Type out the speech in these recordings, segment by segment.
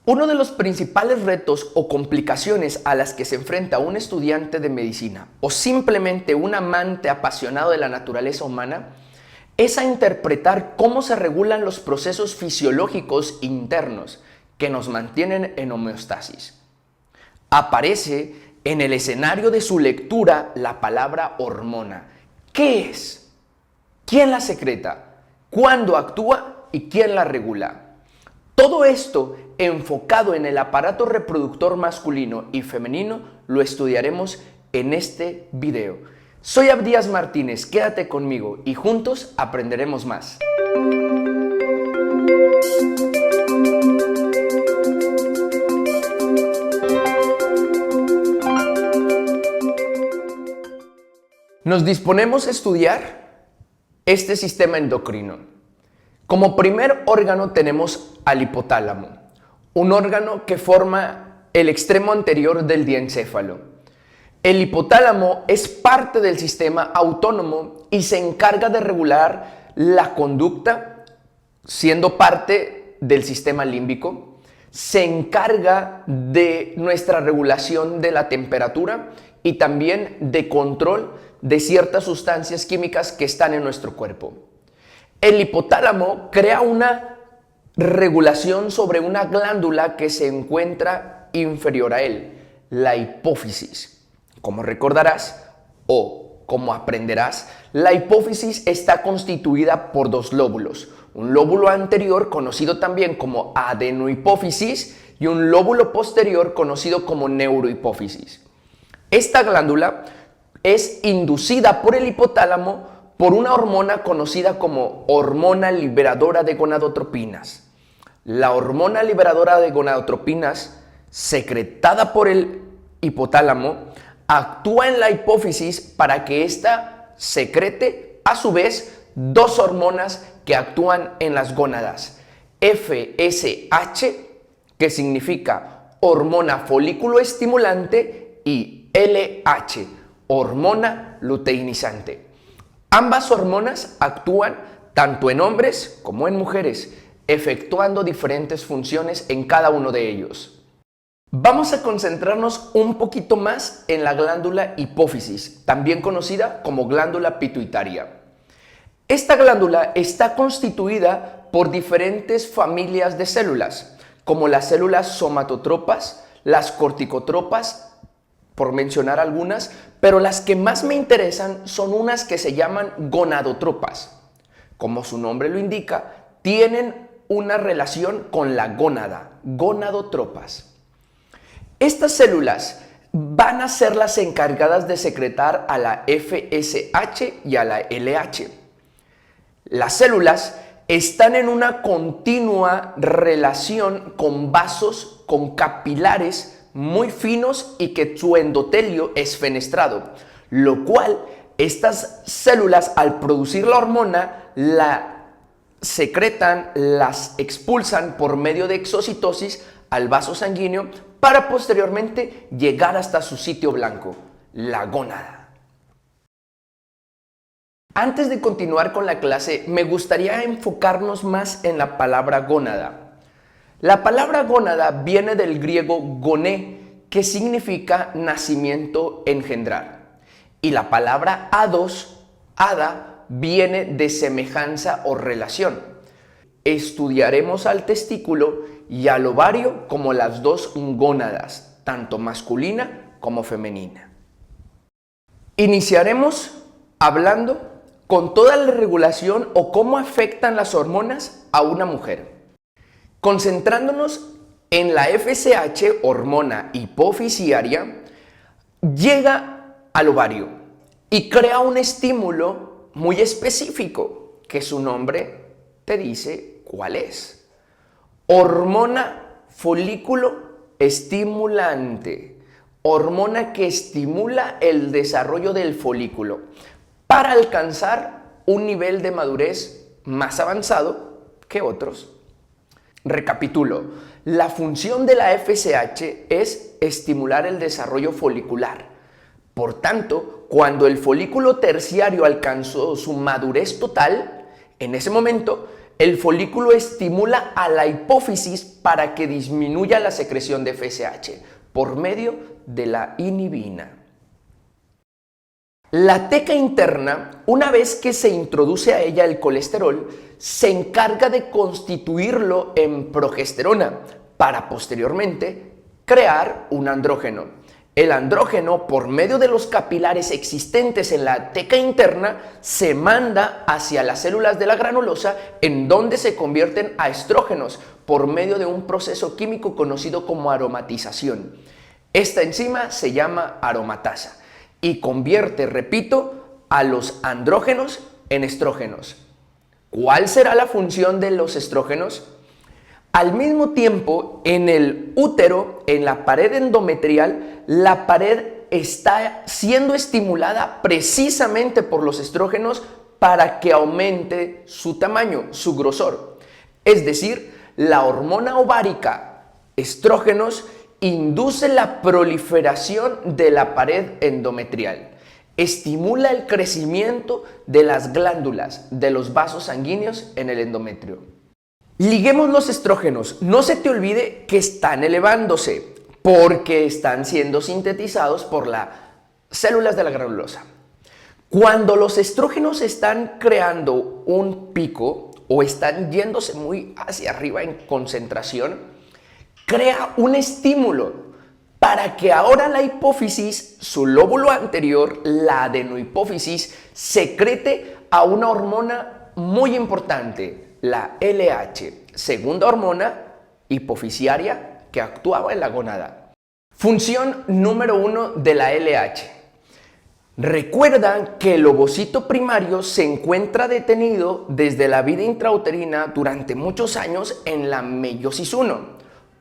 Uno de los principales retos o complicaciones a las que se enfrenta un estudiante de medicina o simplemente un amante apasionado de la naturaleza humana es a interpretar cómo se regulan los procesos fisiológicos internos que nos mantienen en homeostasis. Aparece en el escenario de su lectura la palabra hormona. ¿Qué es? ¿Quién la secreta? ¿Cuándo actúa? ¿Y quién la regula? Todo esto enfocado en el aparato reproductor masculino y femenino lo estudiaremos en este video. Soy Abdías Martínez, quédate conmigo y juntos aprenderemos más. Nos disponemos a estudiar este sistema endocrino. Como primer órgano tenemos al hipotálamo, un órgano que forma el extremo anterior del diencéfalo. El hipotálamo es parte del sistema autónomo y se encarga de regular la conducta, siendo parte del sistema límbico. Se encarga de nuestra regulación de la temperatura y también de control de ciertas sustancias químicas que están en nuestro cuerpo. El hipotálamo crea una regulación sobre una glándula que se encuentra inferior a él, la hipófisis. Como recordarás o como aprenderás, la hipófisis está constituida por dos lóbulos. Un lóbulo anterior conocido también como adenohipófisis y un lóbulo posterior conocido como neurohipófisis. Esta glándula es inducida por el hipotálamo por una hormona conocida como hormona liberadora de gonadotropinas. La hormona liberadora de gonadotropinas, secretada por el hipotálamo, actúa en la hipófisis para que ésta secrete, a su vez, dos hormonas que actúan en las gónadas. FSH, que significa hormona folículo estimulante, y LH, hormona luteinizante. Ambas hormonas actúan tanto en hombres como en mujeres, efectuando diferentes funciones en cada uno de ellos. Vamos a concentrarnos un poquito más en la glándula hipófisis, también conocida como glándula pituitaria. Esta glándula está constituida por diferentes familias de células, como las células somatotropas, las corticotropas, por mencionar algunas, pero las que más me interesan son unas que se llaman gonadotropas. Como su nombre lo indica, tienen una relación con la gónada, gonadotropas. Estas células van a ser las encargadas de secretar a la FSH y a la LH. Las células están en una continua relación con vasos, con capilares muy finos y que su endotelio es fenestrado, lo cual estas células al producir la hormona la secretan, las expulsan por medio de exocitosis al vaso sanguíneo para posteriormente llegar hasta su sitio blanco, la gónada. Antes de continuar con la clase, me gustaría enfocarnos más en la palabra gónada. La palabra gónada viene del griego goné, que significa nacimiento, engendrar. Y la palabra ados, hada, viene de semejanza o relación. Estudiaremos al testículo y al ovario como las dos gónadas, tanto masculina como femenina. Iniciaremos hablando con toda la regulación o cómo afectan las hormonas a una mujer. Concentrándonos en la FSH, hormona hipofisiaria, llega al ovario y crea un estímulo muy específico que su nombre te dice cuál es. Hormona folículo estimulante, hormona que estimula el desarrollo del folículo para alcanzar un nivel de madurez más avanzado que otros. Recapitulo, la función de la FSH es estimular el desarrollo folicular. Por tanto, cuando el folículo terciario alcanzó su madurez total, en ese momento el folículo estimula a la hipófisis para que disminuya la secreción de FSH por medio de la inhibina. La teca interna, una vez que se introduce a ella el colesterol, se encarga de constituirlo en progesterona para posteriormente crear un andrógeno. El andrógeno, por medio de los capilares existentes en la teca interna, se manda hacia las células de la granulosa, en donde se convierten a estrógenos por medio de un proceso químico conocido como aromatización. Esta enzima se llama aromatasa y convierte, repito, a los andrógenos en estrógenos. ¿Cuál será la función de los estrógenos? Al mismo tiempo, en el útero, en la pared endometrial, la pared está siendo estimulada precisamente por los estrógenos para que aumente su tamaño, su grosor. Es decir, la hormona ovárica, estrógenos, induce la proliferación de la pared endometrial. Estimula el crecimiento de las glándulas, de los vasos sanguíneos en el endometrio. Liguemos los estrógenos. No se te olvide que están elevándose porque están siendo sintetizados por las células de la granulosa. Cuando los estrógenos están creando un pico o están yéndose muy hacia arriba en concentración, crea un estímulo para que ahora la hipófisis, su lóbulo anterior, la adenohipófisis, secrete a una hormona muy importante, la LH, segunda hormona hipofisiaria que actuaba en la gónada. Función número 1 de la LH. Recuerdan que el ovocito primario se encuentra detenido desde la vida intrauterina durante muchos años en la meiosis 1,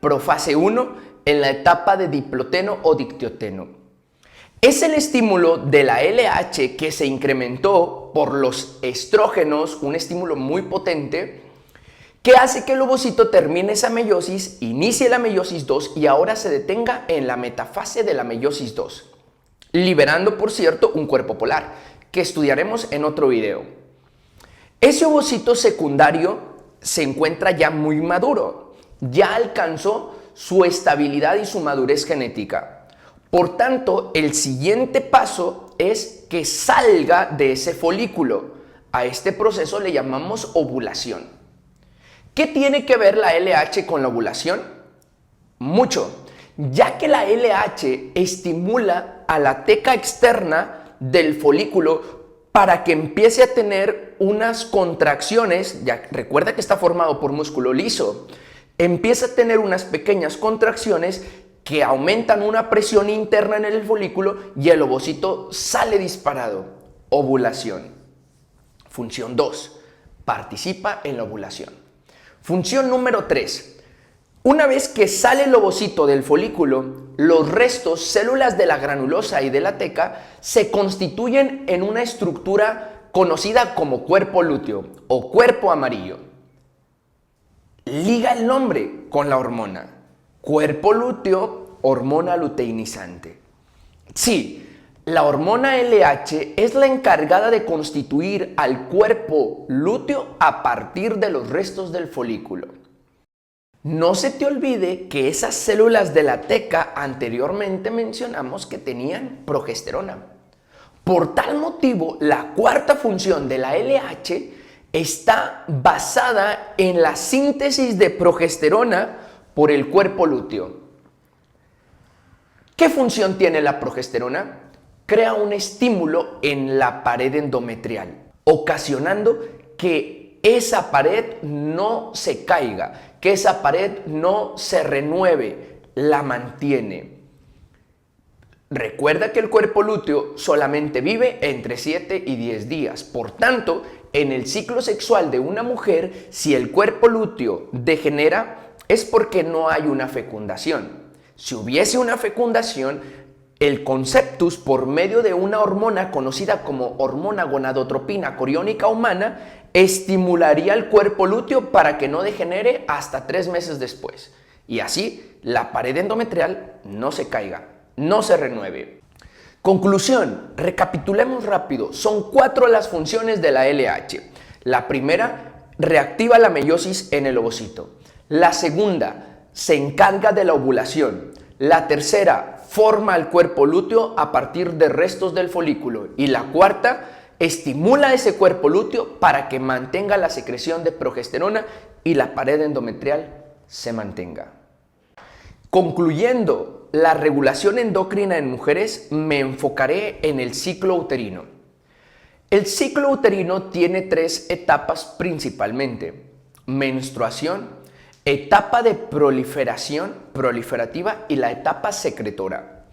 profase 1, en la etapa de diploteno o dictioteno. Es el estímulo de la LH que se incrementó por los estrógenos, un estímulo muy potente, que hace que el ovocito termine esa meiosis, inicie la meiosis 2 y ahora se detenga en la metafase de la meiosis 2, liberando, por cierto, un cuerpo polar, que estudiaremos en otro video. Ese ovocito secundario se encuentra ya muy maduro, ya alcanzó su estabilidad y su madurez genética. Por tanto, el siguiente paso es que salga de ese folículo. A este proceso le llamamos ovulación. ¿Qué tiene que ver la LH con la ovulación? Mucho, ya que la LH estimula a la teca externa del folículo para que empiece a tener unas contracciones. Ya recuerda que está formado por músculo liso. Empieza a tener unas pequeñas contracciones que aumentan una presión interna en el folículo y el ovocito sale disparado. Ovulación. Función 2. Participa en la ovulación. Función número 3. Una vez que sale el ovocito del folículo, los restos, células de la granulosa y de la teca, se constituyen en una estructura conocida como cuerpo lúteo o cuerpo amarillo. Liga el nombre con la hormona. Cuerpo lúteo, hormona luteinizante. Sí, la hormona LH es la encargada de constituir al cuerpo lúteo a partir de los restos del folículo. No se te olvide que esas células de la teca anteriormente mencionamos que tenían progesterona. Por tal motivo, la cuarta función de la LH está basada en la síntesis de progesterona por el cuerpo lúteo. ¿Qué función tiene la progesterona? Crea un estímulo en la pared endometrial, ocasionando que esa pared no se caiga, que esa pared no se renueve, la mantiene. Recuerda que el cuerpo lúteo solamente vive entre 7 y 10 días. Por tanto, en el ciclo sexual de una mujer, si el cuerpo lúteo degenera, es porque no hay una fecundación. Si hubiese una fecundación, el conceptus, por medio de una hormona conocida como hormona gonadotropina coriónica humana, estimularía el cuerpo lúteo para que no degenere hasta 3 meses después. Y así, la pared endometrial no se caiga, no se renueve. Conclusión, recapitulemos rápido. Son 4 las funciones de la LH. La primera reactiva la meiosis en el ovocito. La segunda se encarga de la ovulación. La tercera forma el cuerpo lúteo a partir de restos del folículo. Y la cuarta estimula ese cuerpo lúteo para que mantenga la secreción de progesterona y la pared endometrial se mantenga. Concluyendo la regulación endocrina en mujeres, me enfocaré en el ciclo uterino. El ciclo uterino tiene 3 etapas principalmente: menstruación, etapa de proliferativa y la etapa secretora.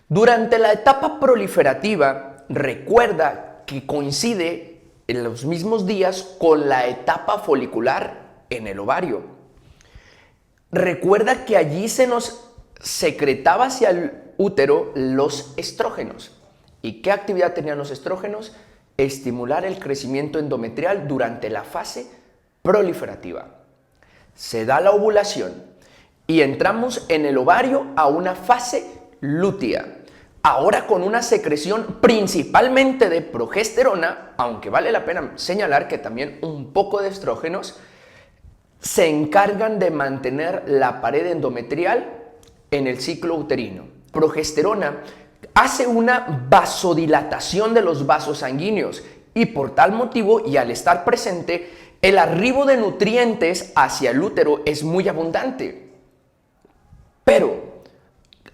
Durante la etapa proliferativa, recuerda que coincide en los mismos días con la etapa folicular en el ovario. Recuerda que allí se nos secretaba hacia el útero los estrógenos. ¿Y qué actividad tenían los estrógenos? Estimular el crecimiento endometrial durante la fase proliferativa. Se da la ovulación y entramos en el ovario a una fase lútea. Ahora con una secreción principalmente de progesterona, aunque vale la pena señalar que también un poco de estrógenos, se encargan de mantener la pared endometrial en el ciclo uterino. Progesterona hace una vasodilatación de los vasos sanguíneos y por tal motivo y al estar presente, el arribo de nutrientes hacia el útero es muy abundante. Pero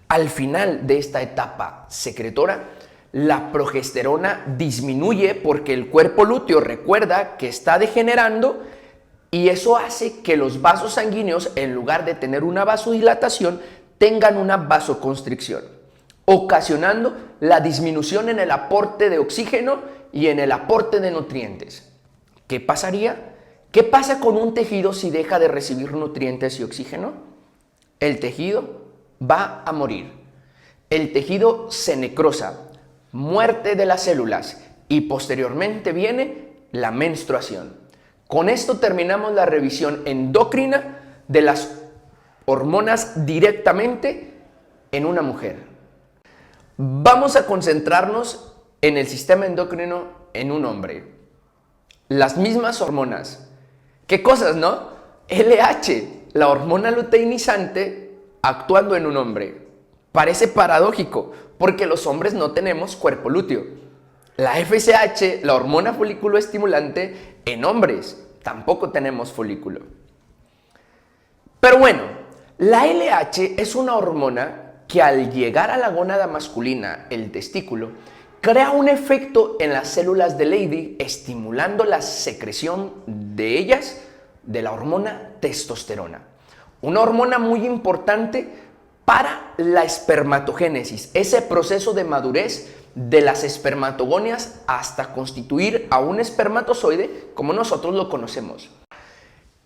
al final de esta etapa secretora, la progesterona disminuye porque el cuerpo lúteo recuerda que está degenerando y eso hace que los vasos sanguíneos, en lugar de tener una vasodilatación, tengan una vasoconstricción, ocasionando la disminución en el aporte de oxígeno y en el aporte de nutrientes. ¿Qué pasaría? ¿Qué pasa con un tejido si deja de recibir nutrientes y oxígeno? El tejido va a morir. El tejido se necrosa, muerte de las células y posteriormente viene la menstruación. Con esto terminamos la revisión endocrina de las hormonas directamente en una mujer. Vamos a concentrarnos en el sistema endocrino en un hombre. Las mismas hormonas. ¿Qué cosas, no? LH, la hormona luteinizante, actuando en un hombre. Parece paradójico, porque los hombres no tenemos cuerpo lúteo. La FSH, la hormona folículo estimulante, en hombres tampoco tenemos folículo. Pero bueno, la LH es una hormona que al llegar a la gónada masculina, el testículo, crea un efecto en las células de Leydig, estimulando la secreción de ellas de la hormona testosterona. Una hormona muy importante para la espermatogénesis, ese proceso de madurez de las espermatogonias hasta constituir a un espermatozoide como nosotros lo conocemos.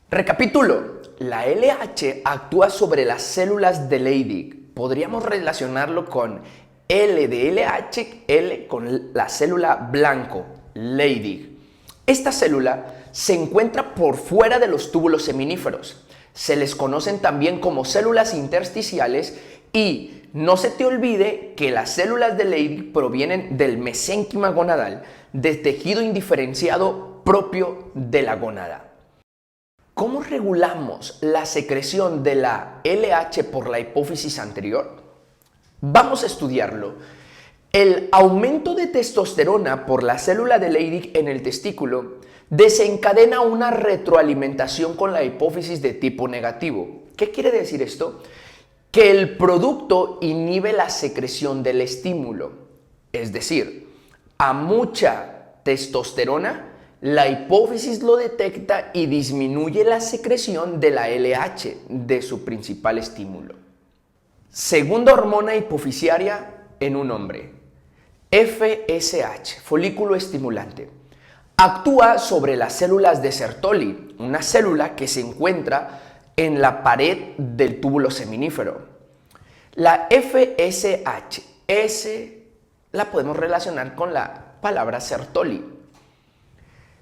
Recapitulo, la LH actúa sobre las células de Leydig. Podríamos relacionarlo con L de LH, L con la célula blanco, Leydig. Esta célula se encuentra por fuera de los túbulos seminíferos. Se les conocen también como células intersticiales y no se te olvide que las células de Leydig provienen del mesénquima gonadal, de tejido indiferenciado propio de la gónada. ¿Cómo regulamos la secreción de la LH por la hipófisis anterior? Vamos a estudiarlo. El aumento de testosterona por la célula de Leydig en el testículo desencadena una retroalimentación con la hipófisis de tipo negativo. ¿Qué quiere decir esto? Que el producto inhibe la secreción del estímulo. Es decir, a mucha testosterona, la hipófisis lo detecta y disminuye la secreción de la LH, de su principal estímulo. Segunda hormona hipofisiaria en un hombre, FSH, folículo estimulante. Actúa sobre las células de Sertoli, una célula que se encuentra en la pared del túbulo seminífero. La FSH, S la podemos relacionar con la palabra Sertoli.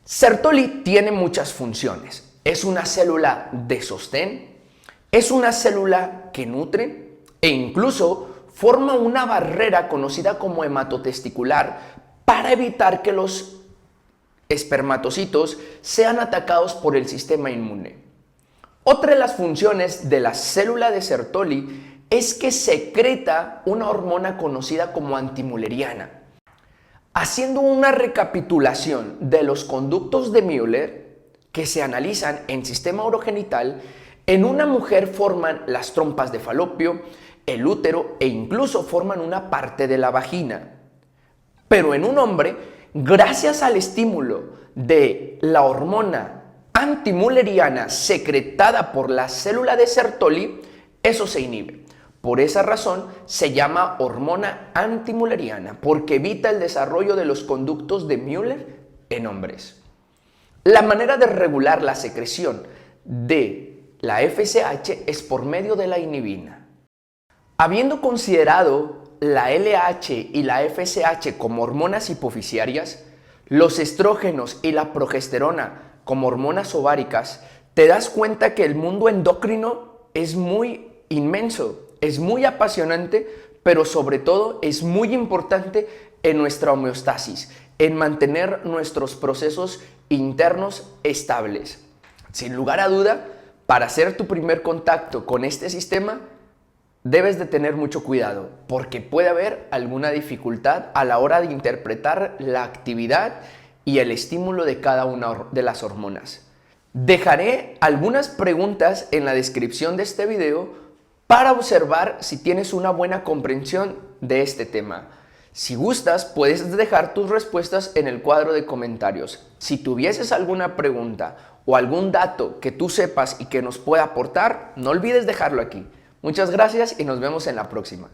Sertoli tiene muchas funciones. Es una célula de sostén, es una célula que nutre e incluso forma una barrera conocida como hematotesticular para evitar que los espermatocitos sean atacados por el sistema inmune. Otra de las funciones de la célula de Sertoli es que secreta una hormona conocida como antimülleriana. Haciendo una recapitulación de los conductos de Müller que se analizan en sistema urogenital, en una mujer forman las trompas de falopio, el útero e incluso forman una parte de la vagina. Pero en un hombre, gracias al estímulo de la hormona antimülleriana secretada por la célula de Sertoli, eso se inhibe. Por esa razón se llama hormona antimülleriana, porque evita el desarrollo de los conductos de Müller en hombres. La manera de regular la secreción de la FSH es por medio de la inhibina. Habiendo considerado la LH y la FSH como hormonas hipofisiarias, los estrógenos y la progesterona como hormonas ováricas, te das cuenta que el mundo endocrino es muy inmenso, es muy apasionante, pero sobre todo es muy importante en nuestra homeostasis, en mantener nuestros procesos internos estables. Sin lugar a duda, para hacer tu primer contacto con este sistema, debes de tener mucho cuidado, porque puede haber alguna dificultad a la hora de interpretar la actividad y el estímulo de cada una de las hormonas. Dejaré algunas preguntas en la descripción de este video para observar si tienes una buena comprensión de este tema. Si gustas, puedes dejar tus respuestas en el cuadro de comentarios. Si tuvieses alguna pregunta o algún dato que tú sepas y que nos pueda aportar, no olvides dejarlo aquí. Muchas gracias y nos vemos en la próxima.